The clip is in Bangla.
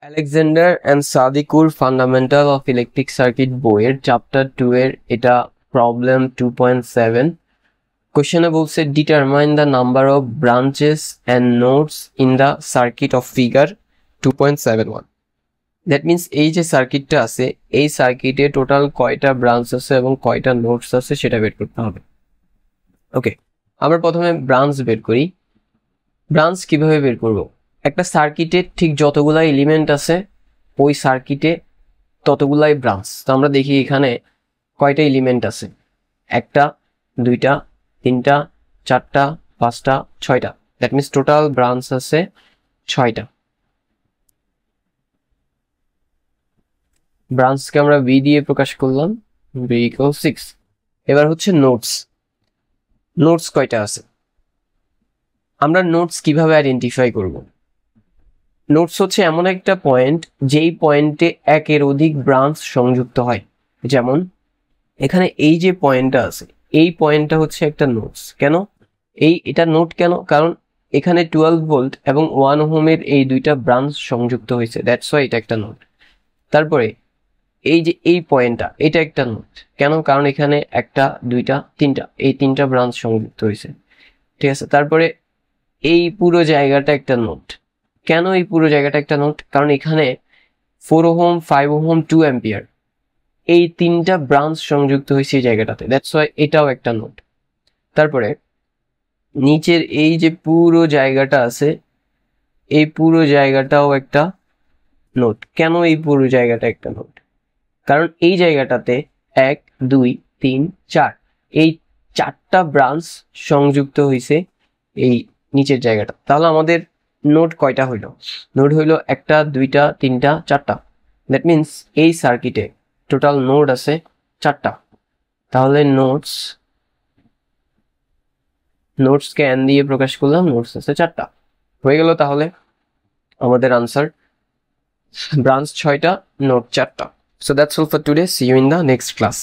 Alexander and Sadiqur fundamental of electric circuit বইয়ের চ্যাপ্টার 2 এর এটা প্রবলেম 2.7 কোশ্চেনে বলছে determine the number of branches and nodes in the circuit of figure 2.71। That means এই যে সার্কিটটা আছে এই সার্কিটে টোটাল কয়টা ব্রাঞ্চ আছে এবং কয়টা নোডস আছে সেটা বের করতে হবে। ওকে, আমরা প্রথমে ব্রাঞ্চ বের করি। ব্রাঞ্চ কিভাবে বের করব? একটা সার্কিটে ঠিক যতগুলা এলিমেন্ট আছে ওই সার্কিটে ততগুলাই ব্রাঞ্চ। তো আমরা দেখি এখানে কয়টা এলিমেন্ট আছে, একটা, দুইটা, তিনটা, চারটা, পাঁচটা, ছয়টা। দ্যাট মিনস টোটাল ব্রাঞ্চ আছে 6টা। ব্রাঞ্চকে আমরা বি দিয়ে প্রকাশ করলাম, বি ইকুয়াল 6। এবার হচ্ছে নোডস। নোডস কয়টা আছে? আমরা নোডস কিভাবে আইডেন্টিফাই করব? নোডস হচ্ছে এমন একটা পয়েন্ট যেই পয়েন্টে একের অধিক ব্রাঞ্চ সংযুক্ত হয়। যেমন এখানে এই যে পয়েন্টটা আছে এই পয়েন্টটা হচ্ছে একটা নোডস। কেন এটা নোড কেন? কারণ এখানে 12 ভোল্ট এবং 1 ওহমের এই দুইটা ব্রাঞ্চ সংযুক্ত হয়েছে, দ্যাটস ওয়াই এটা একটা নোড। তারপরে এই যে এই পয়েন্টটা এটা একটা নোড। কেন? কারণ এখানে একটা, দুইটা, তিনটা, এই তিনটা ব্রাঞ্চ সংযুক্ত হয়েছে, ঠিক আছে। তারপরে এই পুরো জায়গাটা একটা নোড। কেন এই পুরো জায়গাটা একটা নোড? কারণ এখানে 4 ওহম, 5 ওহম, 2 অ্যাম্পিয়ার এই তিনটা ব্রাঞ্চ সংযুক্ত হয়েছে এই জায়গাটাতে, দ্যাটস ওয়াই এটাও একটা নোড। তারপরে নিচের এই যে পুরো জায়গাটা আছে এই পুরো জায়গাটাও একটা নোড। কেন এই পুরো জায়গাটা একটা নোড? কারণ এই জায়গাটাতে 1, 2, 3, 4 এই 4টা ব্রাঞ্চ সংযুক্ত হয়েছে এই নিচের জায়গাটা। তাহলে আমাদের নোড কয়টা হইলো? নোড হইলো একটা, দুইটা, তিনটা, চারটা। দ্যাট মিনস এই সার্কিটে টোটাল নোড আছে 4টা। তাহলে নোডসকে এন দিয়ে প্রকাশ করলাম, নোডস আছে 4টা। হয়ে গেল তাহলে আমাদের আনসার, ব্রাঞ্চ 6টা, নোড 4টা। So that's all for today. See you in the next class.